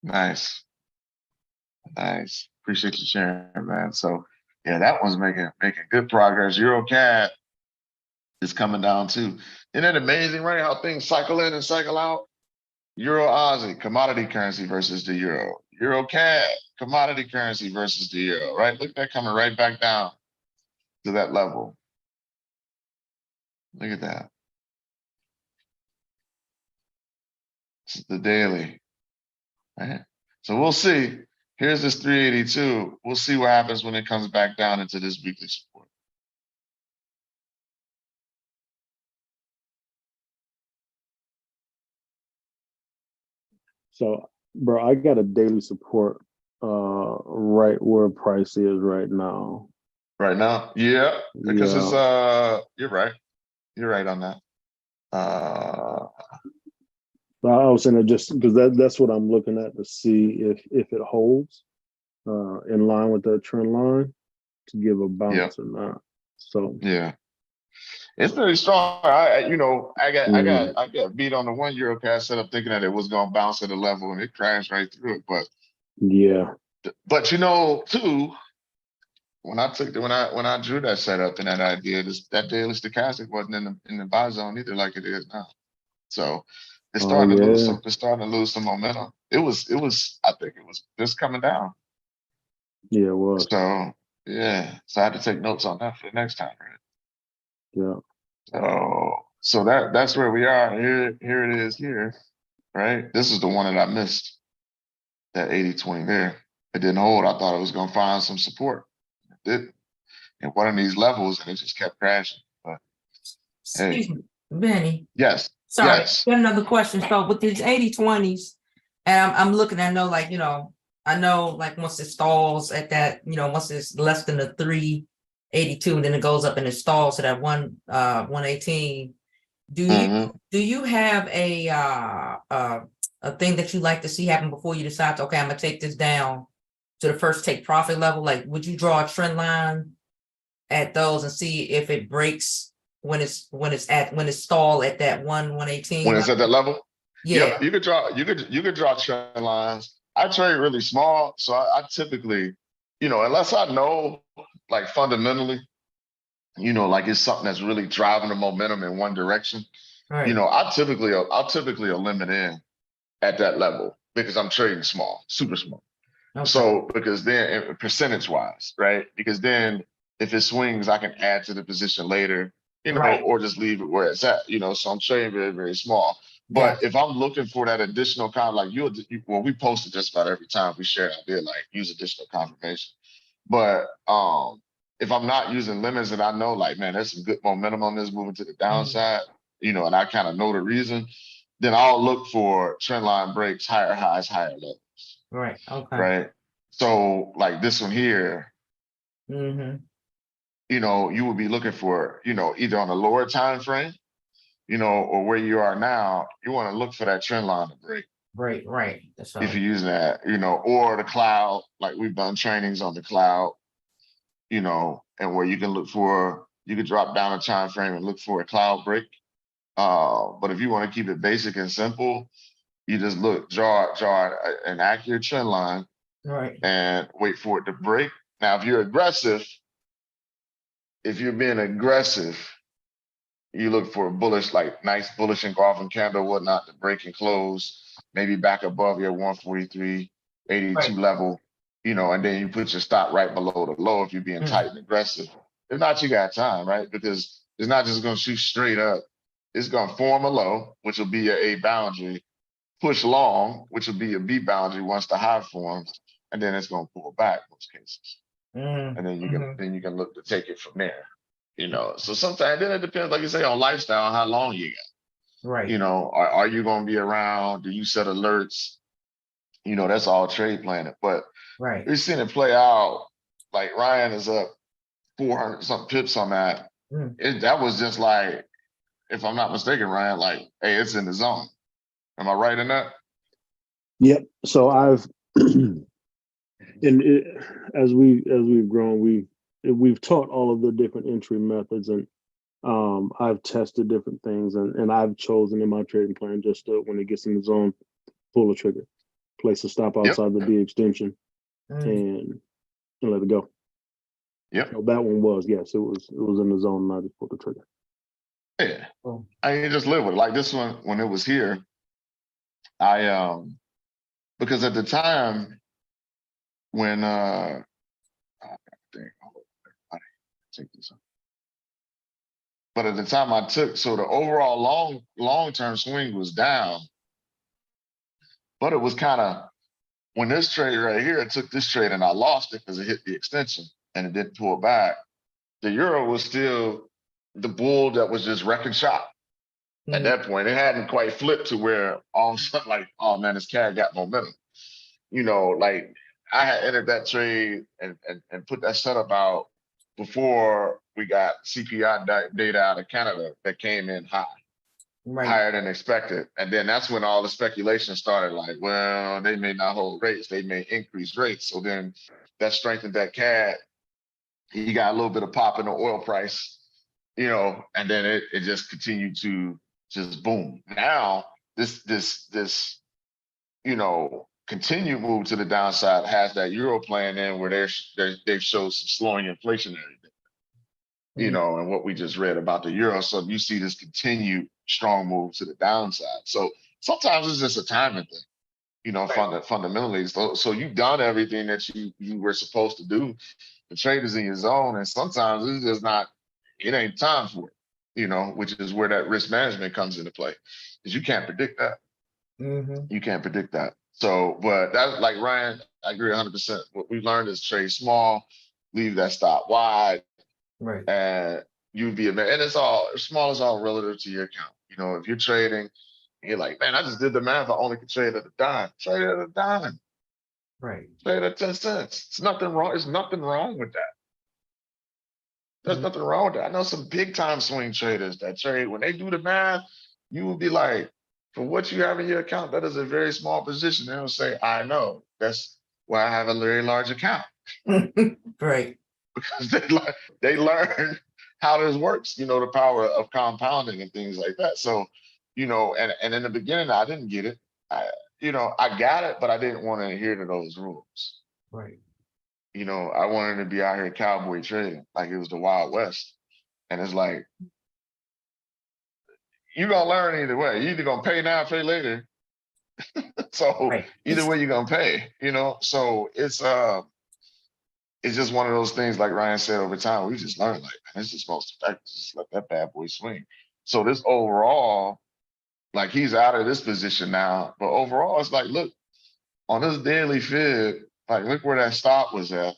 Nice. Appreciate you sharing, man. So yeah, that one's making good progress. Euro CAD is coming down too. Isn't it amazing, right? How things cycle in and cycle out? Euro Aussie, commodity currency versus the euro. Euro CAD, commodity currency versus the euro, right? Look at that coming right back down to that level. Look at that. This is the daily, right? So we'll see. Here's this 382. We'll see what happens when it comes back down into this weekly support. So, bro, I got a daily support right where price is right now. Right now? Yeah, because it's you're right. You're right on that. I was saying it just because that's what I'm looking at to see if it holds in line with that trend line to give a bounce or not. So yeah, it's very strong. I got beat on the 1 Euro CAD setup thinking that it was gonna bounce at a level and it crashed right through it. But you know, too, when I drew that setup and that idea, that daily stochastic wasn't in the buy zone either like it is now. So It's Oh starting to lose yeah, some. It's starting to lose some momentum. It was. I think it was just coming down. yeah, it was. So yeah. So I had to take notes on that for the next time, right? Yeah. So that's where we are. Here it is here, right? This is the one that I missed. That 80-20 there. It didn't hold. I thought it was gonna find some support. It didn't. And one of these levels, and it just kept crashing. But hey, Excuse me, Benny. yes, Sorry, yes. got another question. So with these 80-20s, and I'm looking, I know, like, I know, like, once it stalls at that, once it's less than the 382, and then it goes up and it stalls to that 118. Do Hmm. you have a thing that you like to see happen before you decide to, okay, I'm gonna take this down to the first take profit level? Like, would you draw a trend line at those and see if it breaks when it's stalled at that 118? When it's at that level, Yeah, yep. You could draw trend lines. I trade really small, so I typically, unless I know like fundamentally, like it's something that's really driving the momentum in one direction. right. I'll typically limit in at that level because I'm trading small, super small. Okay. So because then percentage wise, right? Because then if it swings, I can add to the position later, Right. or just leave it where it's at, So I'm trading very, very small. Yeah. But if I'm looking for that additional like well, we post it just about every time we share an idea, like use additional confirmation. But if I'm not using limits and I know like, man, there's some good momentum on this moving to the downside, and I kind of know the reason, then I'll look for trend line breaks, higher highs, higher lows. Right. Okay. Right. So like this one here, Mm-hmm. you would be looking for, either on a lower time frame, or where you are now, you want to look for that trend line to break. Right. That's If all. you're using that, or the cloud, like we've done trainings on the cloud, and where you could drop down a time frame and look for a cloud break. But if you want to keep it basic and simple, you just draw an accurate trend line Right. and wait for it to break. Now, if you're being aggressive, you look for a bullish, like nice bullish engulfing candle, whatnot, to break and close, maybe back above your 143.82 level, and then you put your stop right below the low if you're being tight and aggressive. If not, you got time, right? Because it's not just going to shoot straight up. It's going to form a low, which will be your A boundary, push long, which will be your B boundary once the high forms, and then it's going to pull back in most cases. And then you can look to take it from there. So sometimes then it depends, like you say, on lifestyle, how long you got. Right. Are you going to be around? Do you set alerts? That's all trade planning. But Right. we've seen it play out. Like Ryan is up 400 something pips on that. That was just like, if I'm not mistaken, Ryan, like, hey, it's in the zone. Am I right in that? Yep. So as we've grown, we've taught all of the different entry methods, and I've tested different things, and I've chosen in my trading plan just to, when it gets in the zone, pull the trigger, place a stop outside the B extension, and let it go. Yep. So that one was, yes, it was in the zone, and I just pulled the trigger. Yeah. I just live with it. Like this one, when it was here, because at the time when take this up. But at the time I took, so the overall long-term swing was down, but it was kind of, when this trade right here, I took this trade and I lost it because it hit the extension and it didn't pull back. The euro was still the bull that was just wrecking shop. At that point, it hadn't quite flipped to where all of a sudden, like, oh man, this CAD got momentum. Like I had entered that trade and put that setup out before we got CPI data out of Canada that came in higher than expected. And then that's when all the speculation started, like, well, they may not hold rates, they may increase rates. So then that strengthened that CAD. You got a little bit of pop in the oil price, and then it just continued to just boom. Now this continued move to the downside has that euro playing in where they've showed some slowing inflationary, and what we just read about the euro. So you see this continued strong move to the downside. So sometimes it's just a timing thing, you know, Right. fundamentally. So you've done everything that you were supposed to do. The trade is in your zone, and sometimes it's just not, it ain't time for it, you know, which is where that risk management comes into play. Because you can't predict that. Mm-hmm. You can't predict that. So, but that's like Ryan, I agree 100%. What we learned is trade small, leave that stop wide, Right. and you'd be a man. And it's all small is all relative to your account. You know, if you're trading, you're like, man, I just did the math. I only could trade at a dime. Trade at a dime. Right. Trade at 10 cents. It's nothing wrong. There's nothing wrong with that. There's nothing wrong with that. I know some big time swing traders that trade. When they do the math, you will be like, for what you have in your account, that is a very small position. They'll say, I know. That's why I have a very large account. Right. Because they learn how this works, you know, the power of compounding and things like that. So, you know, and in the beginning, I didn't get it. I got it, but I didn't want to adhere to those rules. Right. You know, I wanted to be out here cowboy trading like it was the Wild West. And it's like, you're gonna learn either way. You're either gonna pay now, pay later. So Right. either way, you're gonna pay, you know. So it's just one of those things, like Ryan said, over time, we just learned, like, man, it's just most effective. Just let that bad boy swing. So this overall, like, he's out of this position now, but overall, it's like, look, on this daily fib, like, look where that stop was at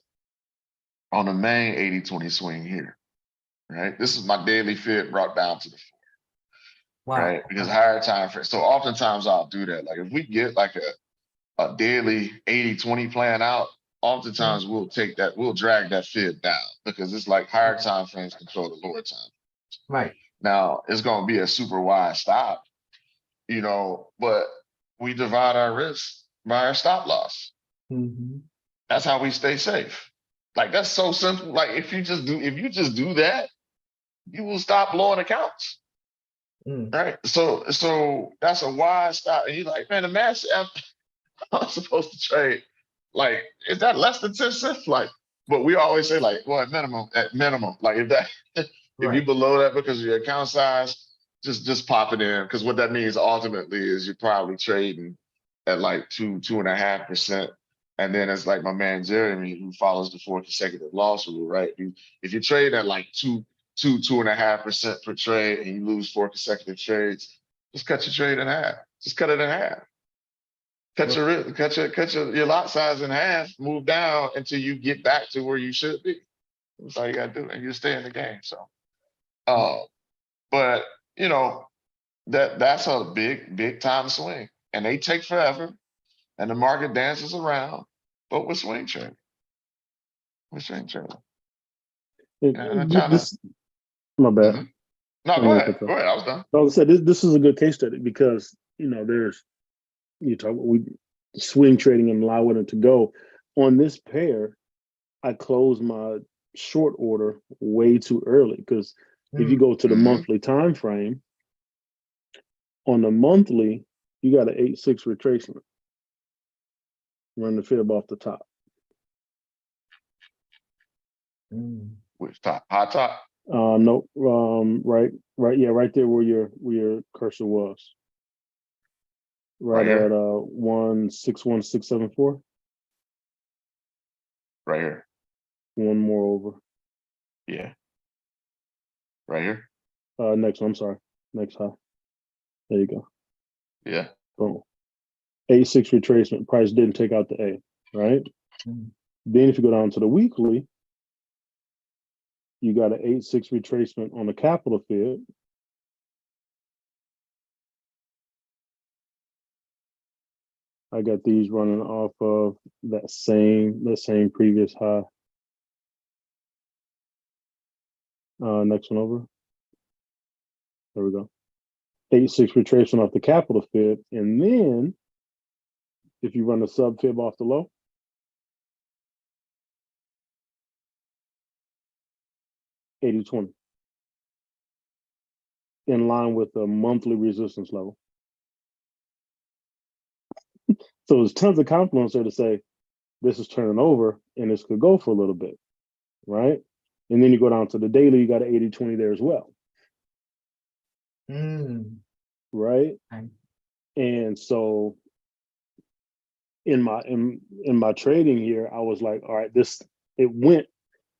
on the main 80-20 swing here, right? This is my daily fib brought down to the floor, Wow. right? Because higher time frame. So oftentimes I'll do that. Like, if we get like a daily 80-20 plan out, oftentimes we'll drag that fib down because it's like higher time frames control the lower time. Right. Now it's going to be a super wide stop, you know, but we divide our risk by our stop loss. Mm-hmm. That's how we stay safe. Like, that's so simple. Like, if you just do that, you will stop blowing accounts. Mm. Right. So that's a wide stop. And you're like, man, the max I'm supposed to trade. Like, is that less than 10 cents? Like, but we always say, like, well, at minimum, like, if that if you Right. below that because of your account size, just pop it in. Because what that means ultimately is you're probably trading at like 2.5%. And then it's like my man Jeremy, who follows the 4 consecutive loss rule, right? If you trade at like 2.5% per trade and you lose 4 consecutive trades, just cut your trade in half. Just cut it in half. Cut your lot size in half, move down until you get back to where you should be. That's all you gotta do, and you stay in the game. So, but you know, that's a big time swing, and they take forever, and the market dances around. But we're swing trading. We're swing trading. And I'm trying to. This, my bad. Mhm. No, I'm go gonna ahead. cut that. Go ahead. I was done. I was said this is a good case study because there's we swing trading and allow it to go on this pair. I closed my short order way too early because if you go to the monthly time frame, on the monthly, you got an 8-6 retracement. Run the fib off the top. Which top? High top. No, right, yeah, right there where your cursor was. Right Right at here. 161674. Right here. One more over. Yeah. Right here. Next one. I'm sorry. Next high. There you go. Yeah. Boom. 8-6 retracement. Price didn't take out the A, right? Then if you go down to the weekly, you got an 8-6 retracement on the capital fib. I got these running off of that same previous high. Next one over. There we go. 8-6 retracement off the capital fib. And then if you run the sub fib off the low, $80.20. In line with the monthly resistance level. So there's tons of confluence there to say this is turning over and this could go for a little bit, right? And then you go down to the daily, you got an 80-20 there as well. Right? And so in my trading here, I was like, all right, it went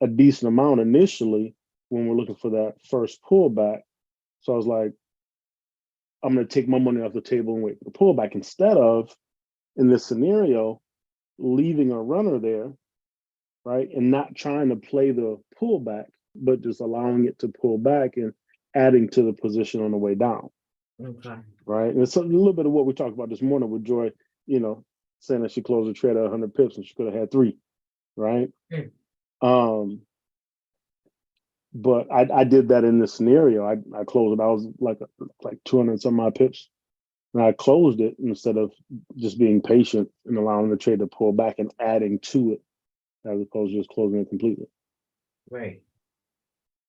a decent amount initially when we're looking for that first pullback. So I was like, I'm going to take my money off the table and wait for the pullback instead of, in this scenario, leaving a runner there, right? And not trying to play the pullback, but just allowing it to pull back and adding to the position on the way down. Okay. Right. And it's a little bit of what we talked about this morning with Joy, saying that she closed a trade at 100 pips and she could have had 3. Right. But I did that in this scenario. I closed it. I was like 200 some odd pips. And I closed it instead of just being patient and allowing the trade to pull back and adding to it, as opposed to just closing it completely. Right.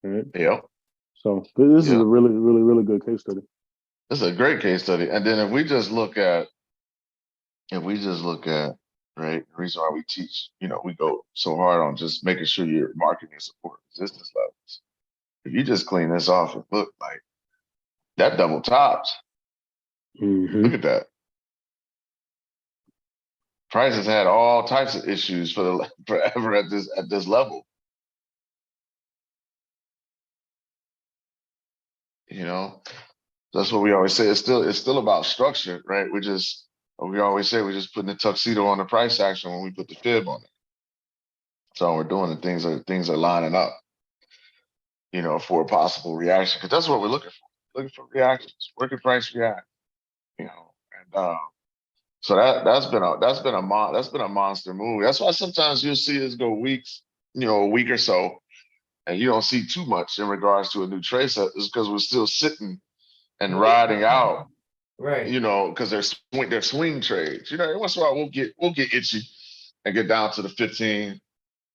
Right. Yeah. So this is a really, really, really good case study. This is a great case study. And then if we just look at, right, the reason why we teach, we go so hard on just making sure you're marketing support resistance levels. If you just clean this off and look like that double tops, look at that. Price has had all types of issues forever at this level. That's what we always say. It's still about structure, right? We always say we're just putting the tuxedo on the price action when we put the fib on it. So we're doing the things are lining up, for a possible reaction. Because that's what we're looking for. Looking for reactions. Where can price react? And so that's been a monster move. That's why sometimes you'll see us go weeks, a week or so, and you don't see too much in regards to a new trade set. Is because we're still sitting and riding out, right? Because they're swing trades. Every once in a while we'll get itchy and get down to the 15.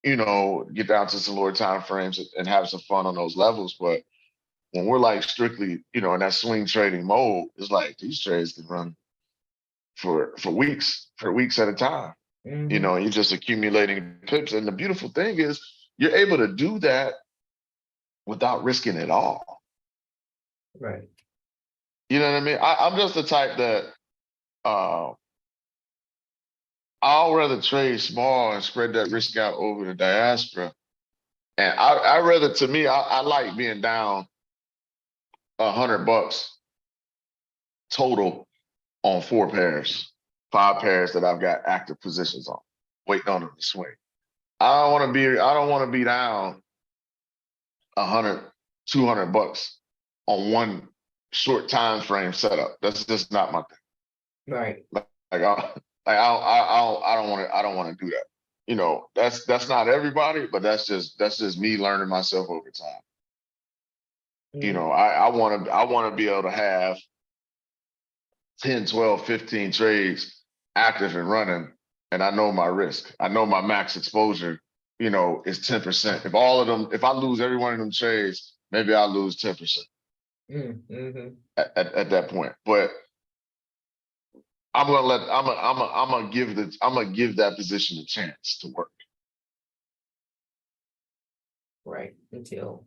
Get down to some lower time frames and have some fun on those levels. But when we're like strictly, in that swing trading mode, it's like these trades can run for weeks at a time. You're just accumulating pips. And the beautiful thing is you're able to do that without risking it all. Right. You know what I mean? I'm just the type that I'll rather trade small and spread that risk out over the diaspora. And I rather, to me, I like being down $100 total on 4 pairs, 5 pairs that I've got active positions on, waiting on them to swing. I don't want to be down $100, $200 on one short time frame setup. That's just not my thing. Right. I don't want to do that. That's not everybody, but that's just me learning myself over time. I want to be able to have 10, 12, 15 trades active and running, and I know my risk. I know my max exposure, is 10%. If I lose every one of them trades, maybe I'll lose 10%. At that point. But I'm gonna give that position a chance to work. Right. Until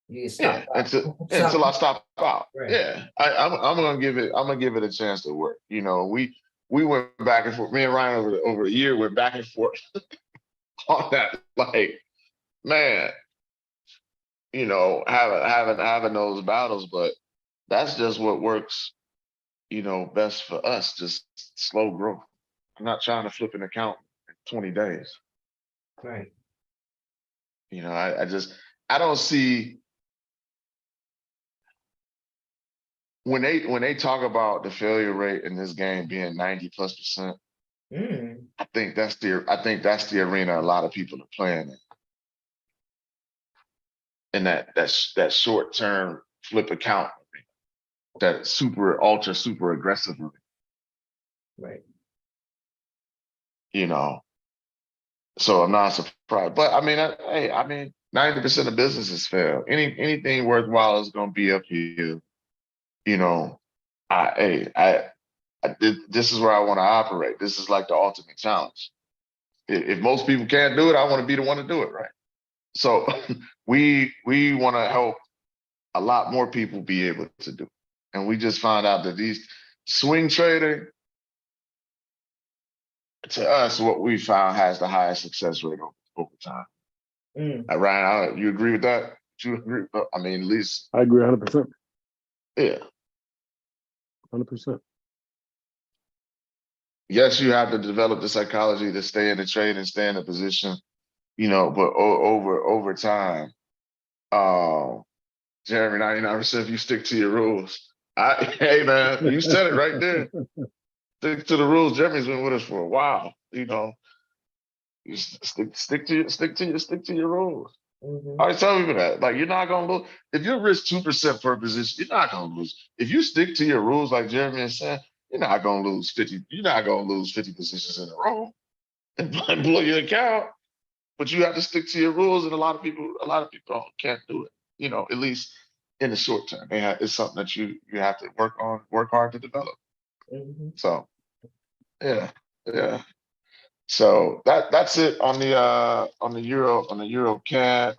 you stop. Until I stop out. Right. Yeah. I'm gonna give it a chance to work. We went back and forth. Me and Ryan over a year went back and forth on that. Like, man, having those battles, but that's just what works, best for us, just slow growth. I'm not trying to flip an account in 20 days. Right. I don't see when they talk about the failure rate in this game being 90+%. I think that's the arena a lot of people are playing in that short term flip account, that super aggressive. Right. So I'm not surprised. But I mean, 90% of businesses fail. Anything worthwhile is going to be up here. This is where I want to operate. This is like the ultimate challenge. If most people can't do it, I want to be the one to do it, right? So we want to help a lot more people be able to do it. And we just found out that swing trading, to us, what we found has the highest success rate over time. Ryan, you agree with that? Do you agree? I mean, at least. I agree 100%. Yeah. 100%. Yes, you have to develop the psychology to stay in the trade and stay in the position, you know, but over time, Jeremy, 99%, if you stick to your rules. Hey man, you said it right there. Stick to the rules. Jeremy's been with us for a while. You know, you stick to your rules. I always tell people that. Like, you're not gonna lose. If you risk 2% per position, you're not gonna lose. If you stick to your rules, like Jeremy is saying, you're not gonna lose 50. You're not gonna lose 50 positions in a row and blow your account. But you have to stick to your rules, and a lot of people can't do it. You know, at least in the short term, it's something that you have to work hard to develop. So, yeah. So that's it on the Euro CAD.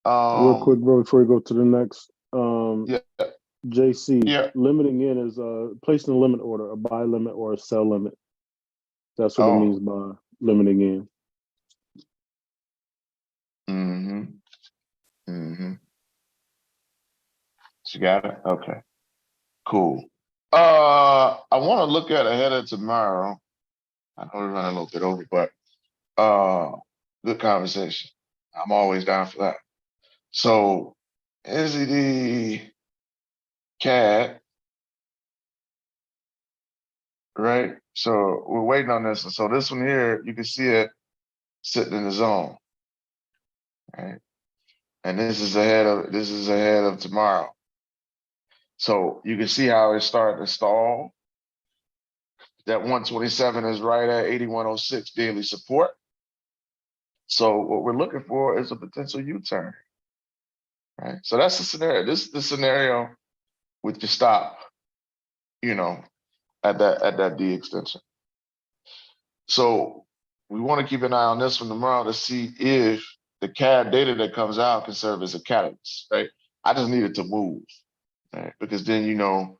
Real quick, bro, before we go to the next, Yeah. JC, Yeah. limiting in is placing a limit order, a buy limit or a sell limit. That's what it means by limiting in. You got it? Okay. Cool. I want to look at ahead of tomorrow. I know we're running a little bit over, but good conversation. I'm always down for that. So NZD CAD, right? So we're waiting on this. So this one here, you can see it sitting in the zone, right? And this is ahead of tomorrow. So you can see how it's starting to stall. That 127 is right at 8106 daily support. So what we're looking for is a potential U-turn, right? So that's the scenario. This is the scenario with your stop, you know, at that D extension. So we want to keep an eye on this one tomorrow to see if the CAD data that comes out can serve as a catalyst, right? I just need it to move, right? Because then you know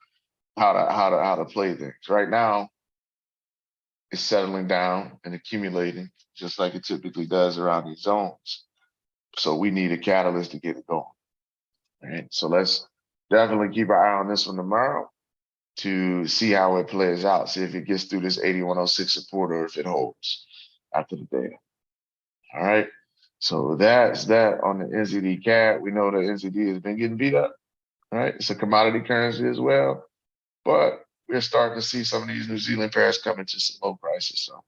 how to play things. Right now, it's settling down and accumulating just like it typically does around these zones. So we need a catalyst to get it going. Right. So let's definitely keep our eye on this one tomorrow to see how it plays out. See if it gets through this 8106 support or if it holds after the data. All right. So that's that on the NZD CAD. We know the NZD has been getting beat up. Right. It's a commodity currency as well. But we're starting to see some of these New Zealand pairs come into some low prices. So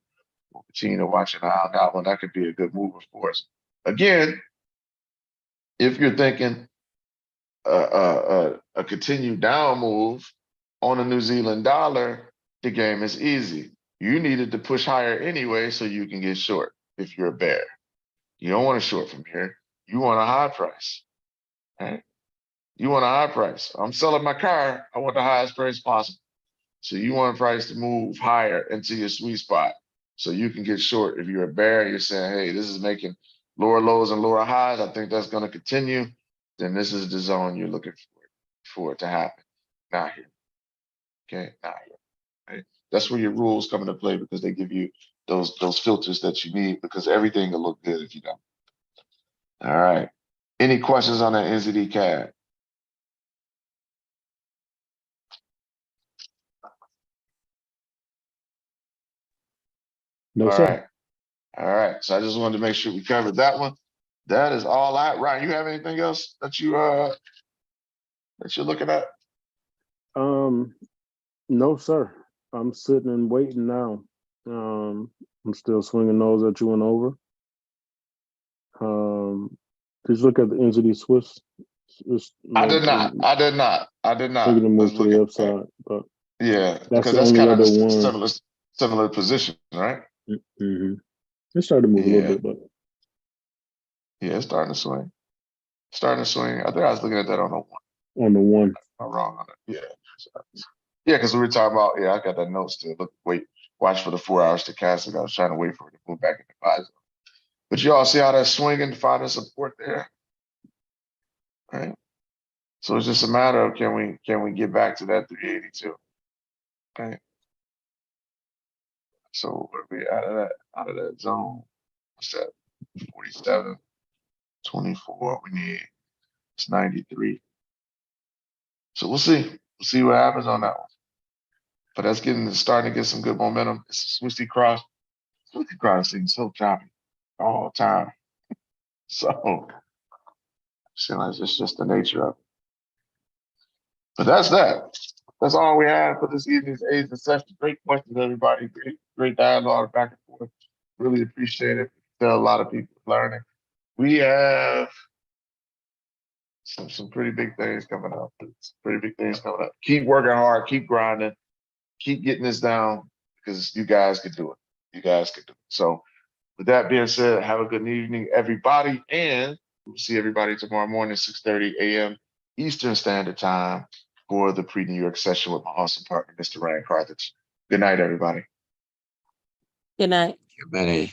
we'll continue to watch an eye on that one. That could be a good mover for us. Again, if you're thinking a continued down move on a New Zealand dollar, the game is easy. You needed to push higher anyway so you can get short if you're a bear. You don't want to short from here. You want a high price. Right? You want a high price. I'm selling my car. I want the highest price possible. So you want a price to move higher into your sweet spot so you can get short. If you're a bear and you're saying, hey, this is making lower lows and lower highs, I think that's going to continue, then this is the zone you're looking for it to happen. Not here. Okay, not here. Right? That's where your rules come into play because they give you those filters that you need because everything will look good if you don't. All right. Any questions on that NZD CAD? No, All sir. right. All right. So I just wanted to make sure we covered that one. That is all I. Ryan, you have anything else that you're looking at? No, sir. I'm sitting and waiting now. I'm still swinging those that you went over. Did you look at the NZD Swiss? I did not. Taking the move to the upside, but yeah, that's because the that's only kind of other a one. similar position, right? Mm-hmm. It started to move a little bit, but yeah, it's starting to swing. Starting to swing. I think I was looking at that on the one. on the one. I'm wrong on it. Yeah, because we were talking about. Yeah, I got that note still. Watch for the 4 hours stochastic. I was trying to wait for it to move back in the buy zone. But you all see how that's swinging, finding support there, right? So it's just a matter of can we get back to that 382? Okay. So what are we out of that zone? What's that? 47, 24. We need it's 93. So we'll see. We'll see what happens on that one. But that's starting to get some good momentum. It's a Swifty cross. Swifty cross seems so choppy all the time. So it's just the nature of it. But that's that. That's all we have for this evening's Asian session. Great questions, everybody. Great dialogue back and forth. Really appreciate it. There are a lot of people learning. We have some pretty big things coming up. Keep working hard, keep grinding, keep getting this down because you guys can do it. You guys can do it. So with that being said, have a good evening, everybody. And we'll see everybody tomorrow morning, 6:30 a.m. Eastern Standard Time for the pre-New York session with my awesome partner, Mr. Ryan Carthage. Good night, everybody. Good night. Too many.